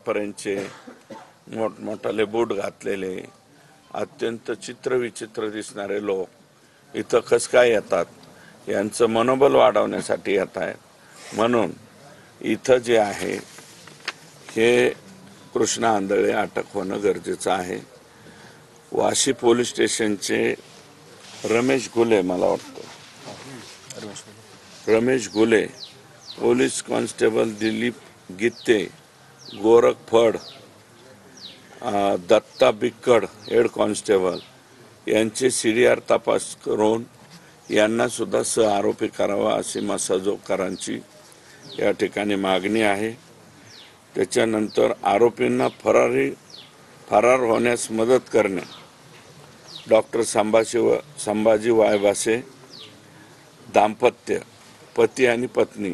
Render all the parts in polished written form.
फुटापर्यंतचे मोठमोठाले बूट घातलेले अत्यंत चित्रविचित्र दिसणारे लोक इथं कसं काय येतात, यांचं मनोबल वाढवण्यासाठी येत आहेत. म्हणून इथं जे आहे हे कृष्णा आंधळे अटक होणं गरजेचं आहे. वाशी पोलीस स्टेशनचे रमेश घुले, मला वाटतं रमेश घुले, पोलीस कॉन्स्टेबल दिलीप गित्ते, गोरख फड, दत्ता बिक्कड हेड कॉन्स्टेबल यांचे CDR तपास करून यांना सुद्धा सहआरोपी करावा अशी मसाजोगकरांची या ठिकाणी मागणी आहे. त्याच्यानंतर आरोपींना फरार होण्यास मदत करणे डॉक्टर संभाजी वायबासे दाम्पत्य, पती आणि पत्नी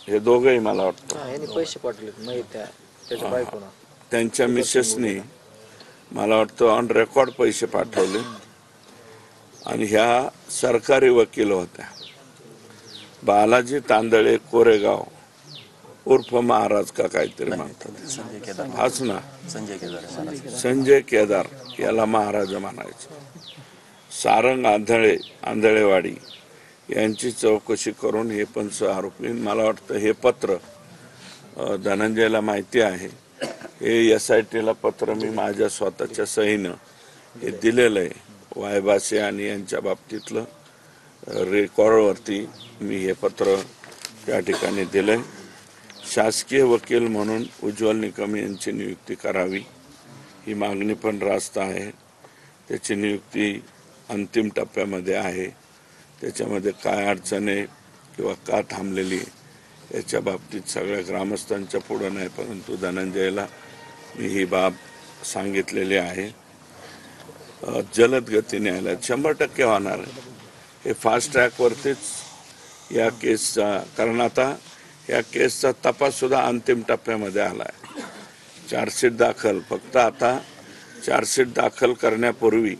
हे दोघंही मला वाटतं पैसे पाठवले त्यांच्या मिसेसनी मला वाटतं ऑन रेकॉर्ड पैसे पाठवले आणि ह्या सरकारी वकील होत्या. बालाजी तांदळे कोरेगाव उर्फ महाराज का काहीतरी म्हणतात, हाच ना, संजय केदार याला महाराज म्हणायचं. सारंग आंधळेवाडी यांची चौकशी करून हे पण सहआरोपी. मला वाटतं हे पत्र धनंजयला माहिती आहे. हे SITला पत्र मी माझ्या स्वतःच्या सहीनं हे दिलेलं आहे. वायबासे आणि यांच्या बाबतीतलं रेकॉर्डवरती मी हे पत्र त्या ठिकाणी दिलंय. शासकीय वकील म्हणून उज्ज्वल निकम यांची नियुक्ती करावी ही मागणी पण रास्त आहे. त्याची नियुक्ती अंतिम टप्प्यामध्ये आहे. त्याच्यामध्ये काय अडचण आहे किंवा का थांबलेली याच्या बाबतीत सगळ्या ग्रामस्थांच्या पुढं नाही, परंतु धनंजयला मी ही बाब सांगितलेली आहे. जलद गती न्यायालयात 100% होणार आहे. हे फास्ट ट्रॅकवरतीच या केसचा, कारण आता या केसचा तपास सुद्धा अंतिम टप्प्यामध्ये आला आहे. चार्जशीट दाखल, फक्त आता चार्जशीट दाखल करण्यापूर्वी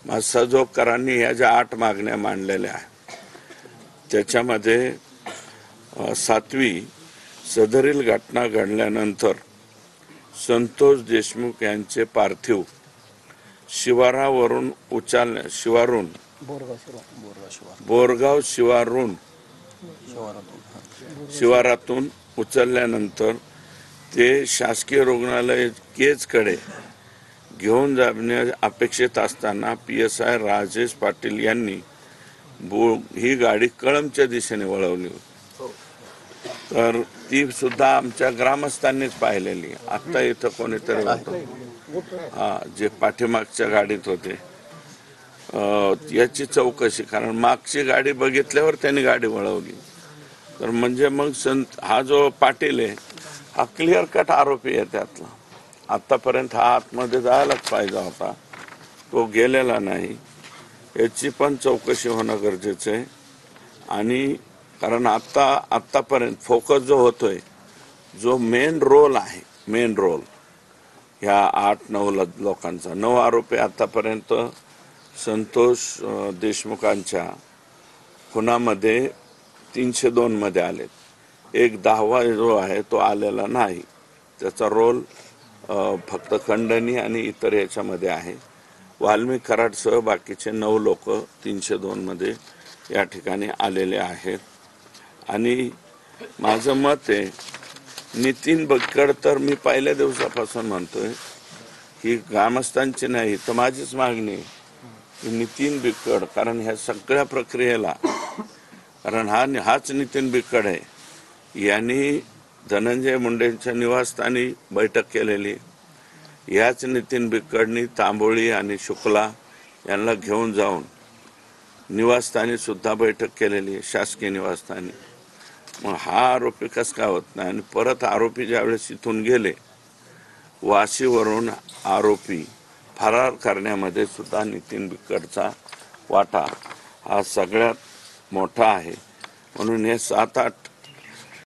मसाजोगकरांनी ह्या ज्या 8 मागण्या मांडलेल्या आहेत त्याच्यामध्ये 7वी सदरील घटना घडल्यानंतर संतोष देशमुख यांचे पार्थिव बोरगाव शिवारातून उचलल्यानंतर ते शासकीय रुग्णालय केजकडे घेऊन जाणे अपेक्षित असताना PSI राजेश पाटील यांनी ही गाडी कळंबच्या दिशेने वळवली. तर ती सुद्धा आमच्या ग्रामस्थांनीच पाहिलेली. आता इथं कोणीतरी होतं जे पाठीमागच्या गाडीत होते, याची चौकशी, कारण मागची गाडी बघितल्यावर त्यांनी गाडी वळवली. तर म्हणजे मग हा जो पाटील आहे हा क्लिअर कट आरोपी आहे त्यातला. आतापर्यंत हा आतमध्ये जायलाच पाहिजे होता, तो गेलेला नाही. याची पण चौकशी होणं गरजेचं आहे. आणि कारण आतापर्यंत फोकस जो होतोय, जो मेन रोल आहे, मेन रोल ह्या 8-9 लोकांचा, 9 आरोपी आतापर्यंत संतोष देशमुखांच्या खुनामध्ये 302 मध्ये आलेत. एक 10वा जो आहे तो आलेला नाही. त्याचा रोल फक्त खंडणी आणि इतर याच्यामध्ये आहे. वाल्मिक कराडसह बाकीचे 9 लोक 302 मध्ये या ठिकाणी आलेले आहेत. आणि माझं मत आहे, नितीन बक्कड तर मी पहिल्या दिवसापासून म्हणतोय, ही ग्रामस्थांची नाही तर माझीच मागणी आहे, नितीन बिक्कड, कारण ह्या सगळ्या प्रक्रियेला, कारण हाच नितीन बिक्कड आहे, यांनी धनंजय मुंडेंच्या निवासस्थानी बैठक केलेली. याच नितीन बिक्कडनी तांबोळी आणि शुक्ला यांना घेऊन जाऊन निवासस्थानी सुद्धा बैठक केलेली, शासकीय निवासस्थानी. मग हा आरोपी कसं काय होत नाही? आणि परत आरोपी ज्यावेळेस इथून गेले, वाशीवरून आरोपी फरार करण्यामध्ये सुद्धा नितीन बिक्कडचा वाटा हा सगळ्यात मोठा आहे. म्हणून हे 7-8